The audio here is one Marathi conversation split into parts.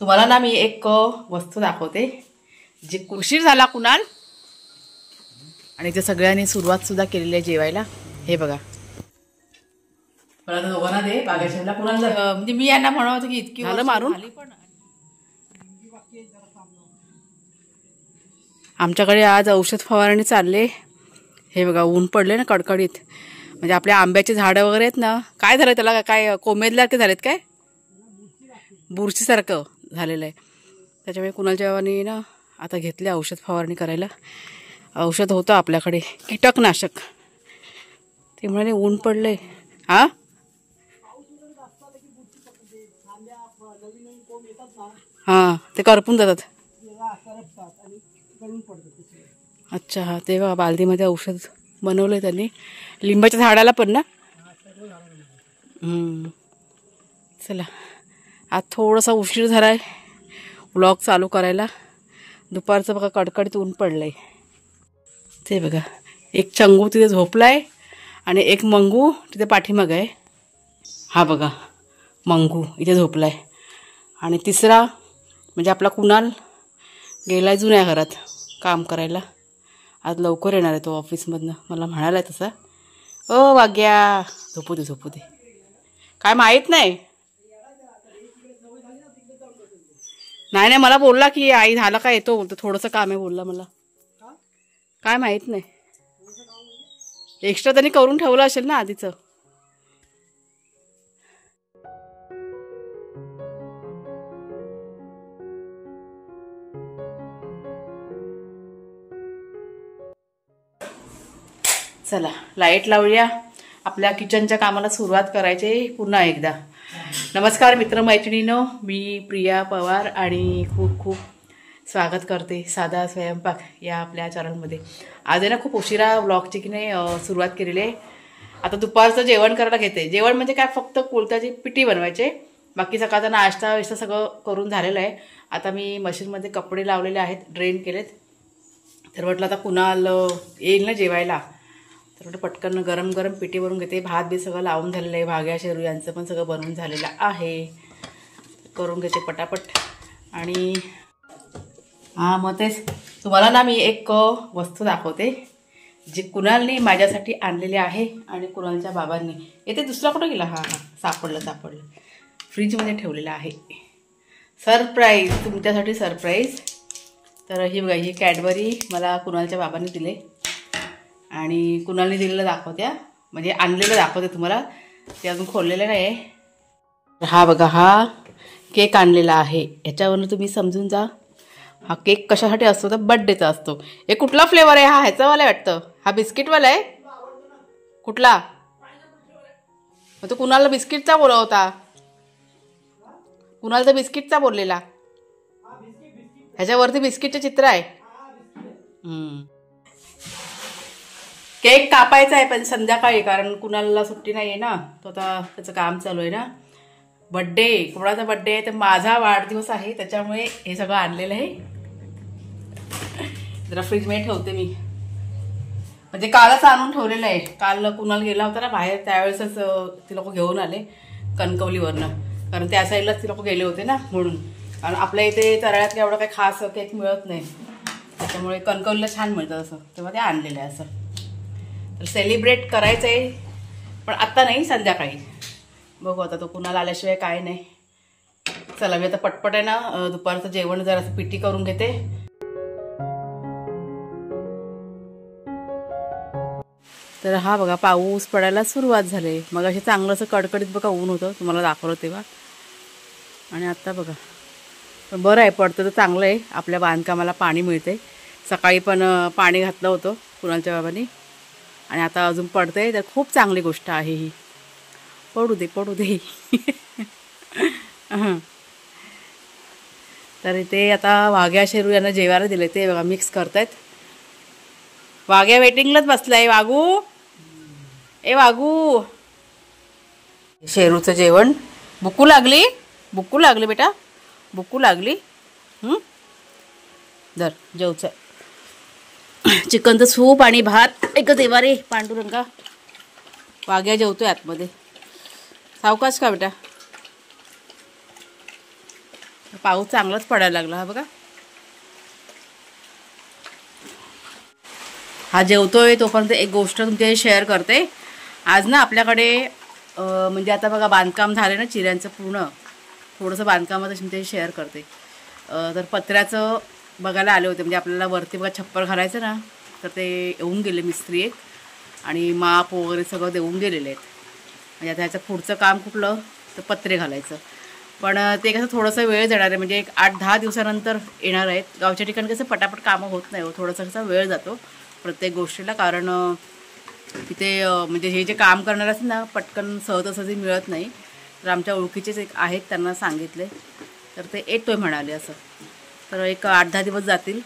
तुम्हाला ना मी एक वस्तू दाखवते जी उशीर झाला कुणाल आणि ते सगळ्यांनी सुरुवात सुद्धा केलेली आहे जेवायला. हे बघा मला दोघांना दे बागेशनला कुणाल म्हणजे मी यांना म्हणत होतो की इतकी झालं मारून. आमच्याकडे आज औषध फवारणी चालले. हे बघा ऊन पडले ना कडकडीत. म्हणजे आपल्या आंब्याची झाडं वगैरे आहेत ना, काय झालं त्याला, काय कोमेजल्यासारखे झालेत, काय बुरशीसारखं झालेलं आहे. त्याच्यामुळे कुणालच्या बाबांनी ना आता घेतले औषध फवारणी करायला. औषध होतं आपल्याकडे कीटकनाशक. ते म्हणाले ऊन पडले. हां हां ते करपून जातात. अच्छा हां ते बघा बालदीमध्ये औषध बनवलं आहे त्यांनी. लिंबाच्या झाडाला पण ना. चला आज थोडासा उशीर झाला आहे व्लॉग चालू करायला. दुपारचं बघा कडकडीत ऊन पडलं आहे. ते बघा एक चंगू तिथे झोपला आहे आणि एक मंगू तिथे पाठीमागं आहे. हा बघा मंगू इथे झोपला आहे. आणि तिसरा म्हणजे आपला कुणाल गेला आहे जुन्या घरात काम करायला. आज लवकर येणार आहे तो ऑफिसमधनं, मला म्हणाला आहे तसा. ओ वाग्या झोपू दे झोपू दे, काय माहीत नाही. नाही नाही मला बोलला की आई झालं का येतो बोलतो, थोडंसं काम आहे बोलला मला. काय माहीत नाही, एक्स्ट्रा त्यांनी करून ठेवलं असेल ना आधीचं. चला लाईट लावूया, आपल्या किचनच्या कामाला सुरुवात करायची पुन्हा एकदा. नमस्कार मित्रमैत्रिणींनो, मी प्रिया पवार आणि खूप खूप स्वागत करते साधा स्वयंपाक या आपल्या चॅनलमध्ये. आज आहे ना खूप उशिरा व्लॉगची की नाही सुरुवात केलेली आहे. आता दुपारचं जेवण करायला घेते. जेवण म्हणजे काय, फक्त कुळथाची पिठी बनवायचे, बाकी सकाळचा नाश्ता विष्टा सगळं करून झालेलं आहे. आता मी मशीनमध्ये कपडे लावलेले आहेत, ड्रेन केलेत. तर म्हटलं आता कुणाल येईल ना जेवायला, तर म्हटलं पटकन गरम गरम पिठी बनवून घेते. भात बी सगळं लावून झालेलं आहे, भाग्या शेरू यांचं पण सगळं बनवून झालेलं आहे. करून घेते पटापट. आणि हां मग तेच तुम्हाला ना मी एक वस्तू दाखवते जी कुणालनी माझ्यासाठी आणलेली आहे आणि कुणालच्या बाबांनी. येते दुसरा कुठं गेला, हां हां सापडलं, फ्रीजमध्ये ठेवलेलं आहे. सरप्राईज तुमच्यासाठी सरप्राईज. तर ही बघा, ही कॅडबरी मला कुणालच्या बाबांनी दिले आणि कुणालने दिलेलं दाखवते, म्हणजे आणलेलं दाखवते तुम्हाला. ते अजून खोललेलं नाही आहे. हा बघा हा केक आणलेला आहे. ह्याच्यावरून तुम्ही समजून जा हा केक कशासाठी असतो, तर बड्डेचा असतो. हे कुठला फ्लेवर आहे, हा ह्याचावाला आहे वाटतं, हा बिस्किटवाला आहे. कुठला, मग तो कुणाला बिस्किटचा बोलला होता, कुणाला तर बिस्किटचा बोललेला. ह्याच्यावरती बिस्किटचे चित्र आहे. केक कापायचा आहे पण संध्याकाळी, कारण कुणाला सुट्टी नाही आहे ना, तो आता त्याचं काम चालू आहे ना. बड्डे, कोणाचा बड्डे आहे तर माझा वाढदिवस आहे, त्याच्यामुळे हे सगळं आणलेलं आहे. जरा फ्रीजमध्ये ठेवते मी, म्हणजे कालच आणून ठेवलेलं आहे. काल कुणाल गेला होता ना बाहेर, त्यावेळेसच ती लोक घेऊन आले कणकवलीवरनं, कारण त्या साईडलाच ती लोक गेले होते ना म्हणून. कारण आपल्या इथे तराळ्यात एवढं काही खास केक मिळत नाही, त्याच्यामुळे कणकवलीला छान मिळतं असं, तेव्हा ते आणलेलं आहे असं. तर सेलिब्रेट करायचं आहे पण आत्ता नाही, संध्याकाळी बघू. आता तो कुणाला आल्याशिवाय काय नाही. चला मी आता पटपट आहे ना दुपारचं जेवण जरा पिठी करून घेते. तर हा बघा पाऊस पडायला सुरुवात झाली. मग असे चांगलं असं कडकडीत बघा ऊन होतं, तुम्हाला दाखवलं तेव्हा. आणि आत्ता बघा पण बरं आहे, पडतं तर चांगलं आहे, आपल्या बांधकामाला पाणी मिळते. सकाळी पण पाणी घातलं होतं कुणालच्या बाबांनी आणि आता अजून पडतंय, तर खूप चांगली गोष्ट आहे ही. पडू दे पडू दे. तर इथे आता वाघ्या शेरू यांना जेवायला दिले, ते बघा मिक्स करतायत. वाघ्या वेटिंगलाच बसलाय. वागू ए वागू, शेरूचं जेवण. भुकू लागली, भुकू लागली बेटा, भुकू लागली. धर जेवचं. चिकनचं सूप आणि भात एकच देवा रे पांडुरंगा. वाघ्या जेवतोय आतमध्ये. सावकाश का बेटा. पाऊस चांगलाच पडायला लागला हा बघा. हा जेवतोय तोपर्यंत एक गोष्ट तुमच्याशी शेअर करते. आज ना आपल्याकडे म्हणजे आता बघा बांधकाम झालं ना चिऱ्यांचं पूर्ण, थोडंसं बांधकामाचं तुमच्याशी शेअर करते. तर पत्र्याचं बघायला आले होते, म्हणजे आपल्याला वरती बघा छप्पर घालायचं ना, तर ते येऊन गेले मिस्त्री एक आणि माप वगैरे सगळं देऊन गेलेले आहेत. म्हणजे आता ह्याचं पुढचं काम कुठलं तर पत्रे घालायचं. पण ते कसं थोडंसं वेळ जाणार आहे, म्हणजे एक 8-10 दिवसानंतर येणार आहेत. गावच्या ठिकाणी कसं पटापट कामं होत नाही हो, थोडासा कसा वेळ जातो प्रत्येक गोष्टीला. कारण तिथे म्हणजे हे जे काम करणार असतील ना पटकन सहजासहजी मिळत नाही. तर आमच्या ओळखीचेच एक आहेत, त्यांना सांगितले तर ते येतोय म्हणाले असं. तर एक 8-10 दिवस जातील,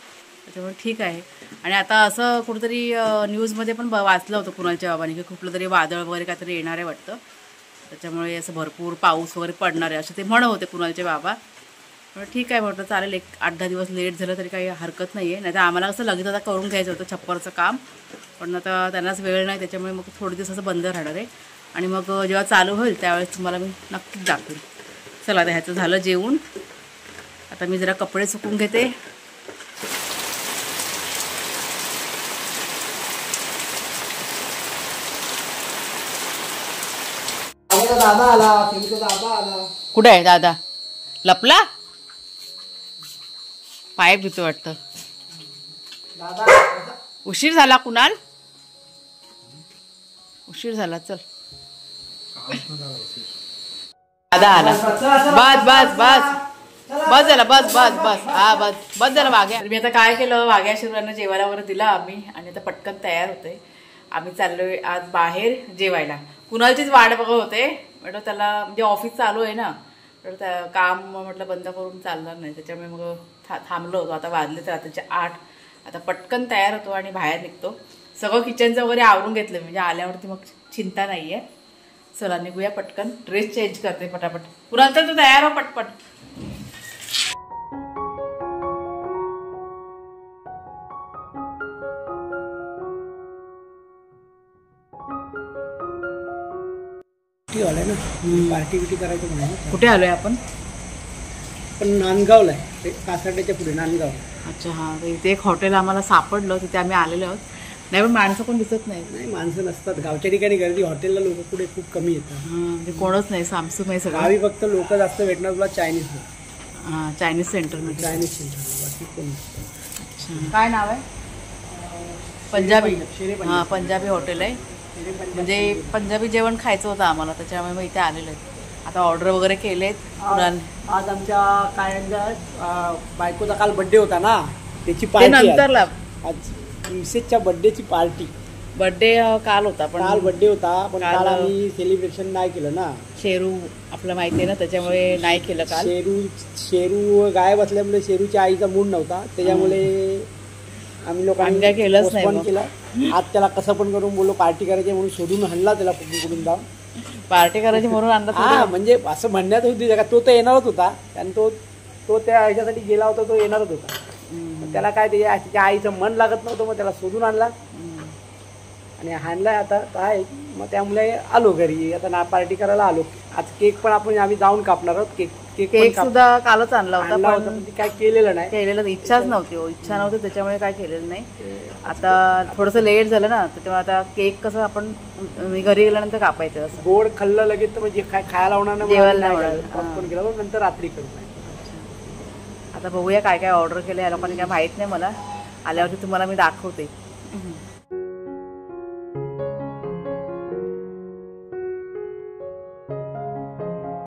त्याच्यामुळे ठीक आहे. आणि आता असं कुठंतरी न्यूजमध्ये पण वाचलं होतं कुणालच्या बाबांनी की कुठलं तरी वादळ वगैरे काहीतरी येणार आहे वाटतं, त्याच्यामुळे असं भरपूर पाऊस वगैरे पडणार आहे असं ते म्हणत होते कुणालचे बाबा. पण ठीक आहे म्हटलं चालेल, एक 8-10 दिवस लेट झालं तरी काही हरकत नाही आहे. नाही तर आम्हाला कसं लगेच आता करून घ्यायचं होतं छप्परचं काम, पण आता त्यांनाच वेळ नाही, त्याच्यामुळे मग थोडे दिवस असं बंद राहणार आहे. आणि मग जेव्हा चालू होईल त्यावेळेस तुम्हाला मी नक्कीच दाखवेन. चला आता ह्याचं झालं जेवून, आता मी जरा कपडे सुकून घेते. दादा आला, दादा आला. कुठे आहे दादा? लपला? पाईप धुतो वाटतं. उशीर झाला कुणाल, उशीर झाला. चल दादा आला. बस बस बस बस झाला, बस बस बस हा बस बस झालं. वाघ्या मी आता काय केलं, वाघ्या शिवरांना जेवायला वगैरे दिला आम्ही आणि आता पटकन तयार होते. आम्ही चाललोय आज बाहेर जेवायला. कुणालचीच वाट बघत होते, म्हटलं त्याला म्हणजे ऑफिस चालू आहे ना, तर काम म्हटलं बंद करून चालणार नाही, त्याच्यामुळे मग थांबलो होतो. आता वाजले तर रात्रीचे 8. आता पटकन तयार होतो आणि बाहेर निघतो. सगळं किचनचं वगैरे आवरून घेतलं, म्हणजे आल्यावरती मग चिंता नाही आहे. चला निघूया पटकन. ड्रेस चेंज करते पटापट. पुन्हा तर तू तयार हो पटपट. पार्टी बिटी करायचं म्हणाले. कुठे आलोय आपण? पण नांदगावला आहे, कासारड्याच्या पुढे नांदगाव. अच्छा हां, तर इथे एक हॉटेल आम्हाला सापडलं, तिथे आम्ही आलेलो आहोत. नाही पण माणसं पण दिसत नाही. नाही माणसं नसतात गावच्या ठिकाणी, गर्दी हॉटेलला लोक पुढे खूप कमी येतात. हां म्हणजे कोणच नाही, सामसूम आहे सगळं. गावी फक्त लोक जास्त भेटणार तुला चायनीज. हां चायनीज सेंटर मध्ये. चायनीज सेंटर बाकी कोण. अच्छा काय नाव आहे? पंजाबी. हां पंजाबी हॉटेल आहे, म्हणजे पंजाबी जेवण खायचं होतं आम्हाला, त्याच्यामुळे मग इथे आलेलं आहे. आता ऑर्डर वगैरे केलेत. आज आमच्या काय बायकोचा काल बर्थडे होता ना, त्याची पार्टी नंतरला. आज मिसेसच्या बर्थडेची पार्टी. बर्थडे काल होता, पण काल बर्थडे होता पण काल आम्ही सेलिब्रेशन नाही केलं ना. शेरू आपलं माहिती आहे ना, त्याच्यामुळे नाही केलं काल. शेरू गायब असल्यामुळे शेरूच्या आईचा मूड नव्हता, त्याच्यामुळे आम्ही लोकांनी काय केलंच नाही केलं. आज त्याला कसं पण करून बोललो पार्टी करायची म्हणून शोधून आणला त्याला कुठून जाऊन पार्टी करायची म्हणून आणला. हा म्हणजे असं म्हणण्यात होती का तो तर येणारच होता, आणि तो त्या ह्याच्यासाठी गेला होता, तो येणारच होता. त्याला काय त्याच्या आईचं मन लागत नव्हतं, मग त्याला शोधून आणला आणि आणलाय. आता काय मग त्यामुळे आलो घरी, आता ना पार्टी करायला आलो. आज केक पण आम्ही जाऊन कापणार आहोत. केक सुद्धा कालच आणला होता, पण काय केलेलं नाही. केलेलं इच्छाच नव्हती हो, इच्छा नव्हती, त्याच्यामुळे काय केलेलं नाही. आता थोडंसं लेट झालं ना, त्याच्यामुळे आता केक कसं आपण घरी गेल्यानंतर कापायचं. असं गोड खाल्लं लगेच तर म्हणजे काय खायला होणार नाही, जेवायला पॉपकॉर्न केला नंतर रात्री करू. आता बघूया काय काय ऑर्डर केलं, या लोकांनी काय माहीत नाही मला. आल्यावरती तुम्हाला मी दाखवते.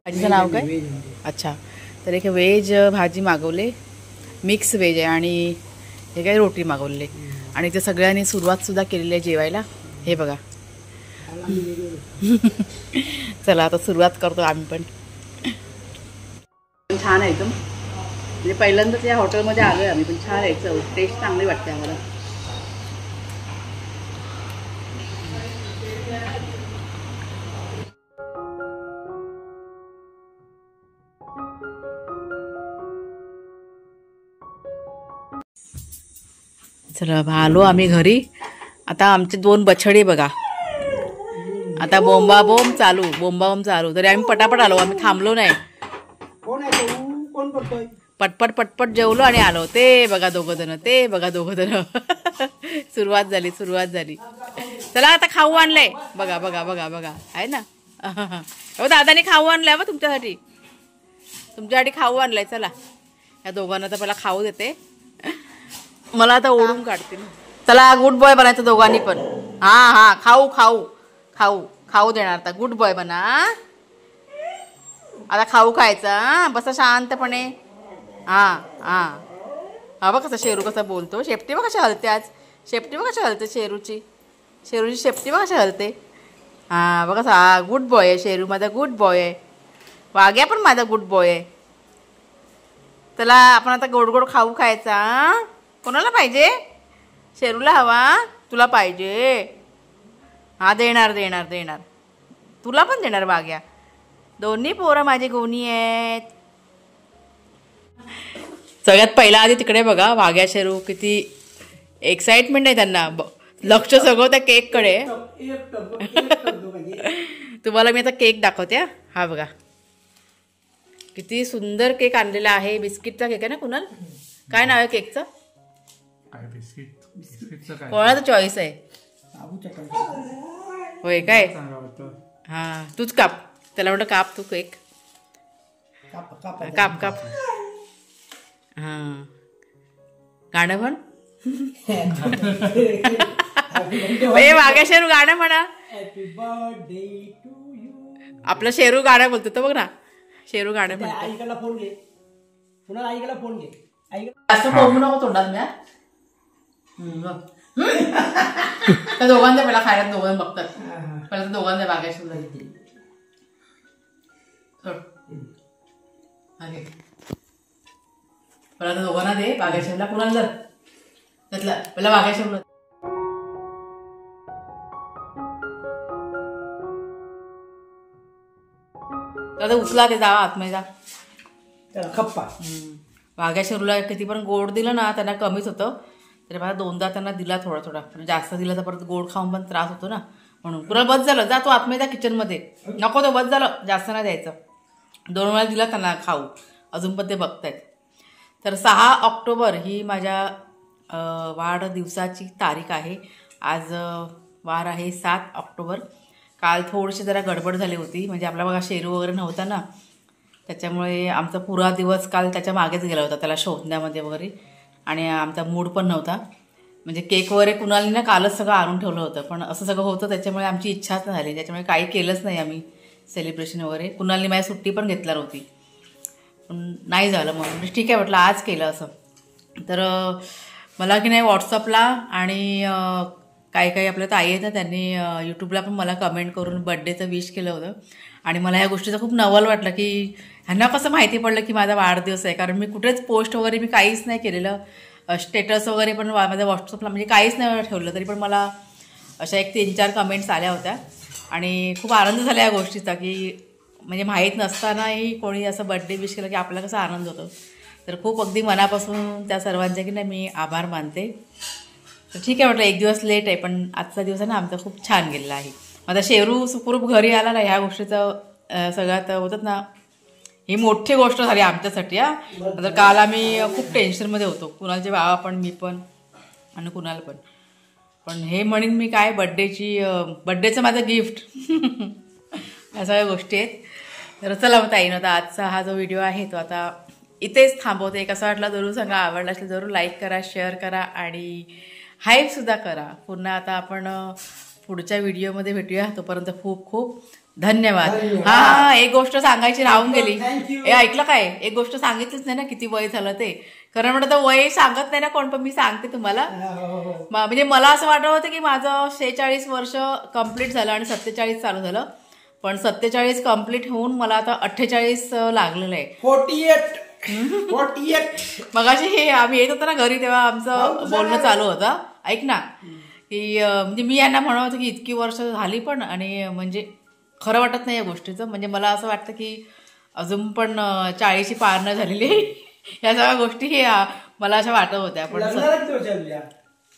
भाजीचं नाव काय? अच्छा, तर एक व्हेज भाजी मागवले, मिक्स व्हेज आहे, आणि हे काय रोटी मागवले. आणि ते सगळ्यांनी सुरुवात सुद्धा केलेली आहे जेवायला. हे बघा चला आता सुरुवात करतो आम्ही पण. छान आहे एकदम, म्हणजे पहिल्यांदाच या हॉटेलमध्ये आलो आहे आम्ही, पण छान आहे, चव टेस्ट चांगली वाटते आम्हाला. चला आलो आम्ही घरी. आता आमचे 2 बछडे बघा, आता बोंबाबोंब चालू, बोंबाबोंब चालू. तरी आम्ही पटापट आलो, आम्ही थांबलो नाही. कोण आहे? कोण करतोय. पटपट पटपट जेवलो आणि आलो. ते बघा दोघं जण, ते बघा दोघं जण. सुरुवात झाली. चला आता खाऊ आणलंय. बघा बघा बघा बघा आहे ना. दादाने खाऊ आणलाय बा तुमच्यासाठी खाऊ आणलाय. चला या दोघांना तर मला खाऊ देते. मला आता ओढून काढते. चला गुड बॉय बनायचं दोघांनी पण. हा खाऊ खाऊ खाऊ खाऊ देणार. आता गुड बॉय बना. आता खाऊ खायचा. बसा शांतपणे. हा बघ कसं शेरू कसं बोलतो. शेपटी बघ कशा हलते आज. शेपटी बघ कशा हलते शेरूची शेपटी बघ कशा हलते. हा बघा कसा गुड बॉय आहे शेरू. माझा गुड बॉय आहे. वाघ्या पण माझा गुड बॉय आहे. चला आपण आता गोड गोड खाऊ खायचा. कोणाला पाहिजे. शेरूला हवा. तुला पाहिजे. हा देणार. तुला पण देणार वाघ्या. दोन्ही पोरं माझी गोनी आहेत. सगळ्यात पहिला आधी तिकडे बघा वाघ्या शेरू किती एक्साइटमेंट आहे त्यांना. लक्ष सगळं त्या केककडे. तुम्हाला मी आता केक दाखवते. हा बघा किती सुंदर केक आणलेला आहे. बिस्किटचा केक आहे ना कुणाल. काय नाव आहे केकचं. कोणाचं चॉईस आहे. होय काय. हा तूच काप. त्याला म्हणलं काप तू केक. काप. हा गाणं म्हण. वाघ्या शेरू गाणं म्हणा. आपलं शेरू गाणं बोलतो तो बघ ना. शेरू गाणं म्हणतो. आईकडला फोन घे. पुन्हा आईकडला फोन घे. असं बघू नको तोंडात म्या. त्या दोघांना पहिला खायला दोघांना बघतात. पहिला तर दोघांना वाघ्या शेरूला घेतील. पहिला तर दोघांना दे. वाघ्या शेरूला कुणाला त्यातला पहिला वाघ्या शेरूला. आता उचला ते जावा आतमध्ये जा. खप्पा. वाघ्या शेरूला किती पण गोड दिलं ना त्यांना कमीच होतं. तरी मला दोनदा त्यांना दिला थोडा. पण जास्त दिला तर परत गोड खाऊन पण त्रास होतो ना. म्हणून पुरा बस झालं. जा तू आतमध्ये जा किचनमध्ये. नको तो बस झालं. जास्त नाही द्यायचं. 2 वेळा दिला त्यांना खाऊ. अजून पण ते बघतायत. तर 6 ऑक्टोबर ही माझ्या वाढदिवसाची तारीख आहे. आज वार आहे 7 ऑक्टोबर. काल थोडीशी जरा गडबड झाली होती. म्हणजे आपला बघा शेरू वगैरे नव्हता ना. त्याच्यामुळे आमचा पुरा दिवस काल त्याच्या मागेच गेला होता. त्याला शोधण्यामध्ये वगैरे. आणि आमचा मूड पण नव्हता. म्हणजे केक वगैरे कुणाली ना कालच सगळं आणून ठेवलं होतं. पण असं सगळं होतं त्याच्यामुळे आमची इच्छाच नाही झाली. त्याच्यामुळे काही केलंच नाही आम्ही सेलिब्रेशन वगैरे. कुणालनी माझी सुट्टी पण घेतली नव्हती. पण नाही झालं. मग ठीक आहे म्हटलं आज केलं असं. तर मला की नाही व्हॉट्सअपला आणि काही आपल्या ताई आहेत ना त्यांनी यूट्यूबला पण मला कमेंट करून बड्डेचं विश केलं होतं. आणि मला ह्या गोष्टीचं खूप नवल वाटलं की ह्यांना कसं माहिती पडलं की माझा वाढदिवस आहे. कारण मी कुठेच पोस्ट वगैरे मी काहीच नाही केलेलं. स्टेटस वगैरे पण माझ्या व्हॉट्सअपला म्हणजे काहीच नाही ठेवलं. तरी पण मला अशा 1-3-4 कमेंट्स आल्या होत्या. आणि खूप आनंद झाला या गोष्टीचा की म्हणजे माहीत नसतानाही कोणी असं बड्डे विश केलं की आपल्याला कसा आनंद होतो. तर खूप अगदी मनापासून त्या सर्वांचे की नाही मी आभार मानते. तर ठीक आहे म्हटलं एक दिवस लेट आहे पण आजचा दिवस आहे ना आमचा खूप छान गेलेला आहे. माझा शेरू सुखरूप घरी आला ना ह्या गोष्टीचं सगळ्यात होतात ना ही मोठी गोष्ट झाली आमच्यासाठी. तर काल आम्ही खूप टेन्शनमध्ये होतो. कुणालचे बाबा पण मी पण आणि कुणाल पण. पण हे म्हणेन मी काय बड्डेचं माझं गिफ्ट या सगळ्या गोष्टी आहेत. तर चला मग ताईनं आता आजचा हा जो व्हिडिओ आहे तो आता इथेच थांबवते. कसा वाटला जरूर सांगा. आवडला असेल जरूर लाईक करा, शेअर करा आणि हाईपसुद्धा करा. पुन्हा आता आपण पुढच्या व्हिडिओमध्ये भेटूया. तोपर्यंत खूप खूप धन्यवाद. हा एक गोष्ट सांगायची राहून गेली. हे ऐकलं काय. एक गोष्ट सांगितलीच नाही ना किती वय झालं ते. कारण म्हणत वय सांगत नाही ना कोण. पण मी सांगते तुम्हाला. म्हणजे मला असं वाटत होतं की माझं 46 वर्ष कंप्लीट झालं आणि 47 चालू झालं. पण 47 कंप्लीट होऊन मला आता 48 लागलेलं आहे. 48 मगाशी हे आम्ही येत होतो ना घरी तेव्हा आमचं बोलणं चालू होतं. ऐक ना की म्हणजे मी यांना म्हणत होतो की इतकी वर्ष झाली पण आणि म्हणजे खरं वाटत नाही या गोष्टीचं. म्हणजे मला असं वाटतं की अजून पण 40ची पार न झालेली या सगळ्या गोष्टी हे मला अशा वाटत होत्या. पण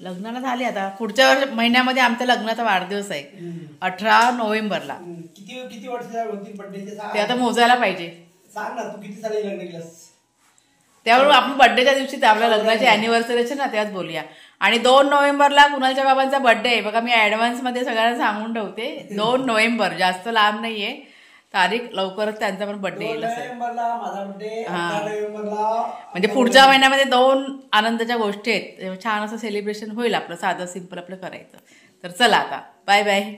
लग्नाला झाली आता पुढच्या महिन्यामध्ये आमच्या लग्नाचा वाढदिवस आहे 18 नोव्हेंबरला. किती वर्ष ते आता मोजायला पाहिजे. सांग ना तू किती साली लग्न केलंस. त्यावर आपण बर्थडेच्या दिवशी आपल्या लग्नाची अॅनिव्हर्सरी ना त्याच बोलूया. आणि 2 नोव्हेंबरला कुणालच्या बाबांचा बर्थडे आहे बघा. मी ऍडव्हान्स मध्ये सगळ्यांना सांगून ठेवते. 2 नोव्हेंबर जास्त लांब नाहीये तारीख, लवकरच त्यांचा पण बर्थडे येईल. म्हणजे पुढच्या महिन्यामध्ये 2 आनंदाच्या गोष्टी आहेत. छान असं सेलिब्रेशन होईल आपलं, साधं सिंपल आपलं करायचं. तर चला आता बाय बाय.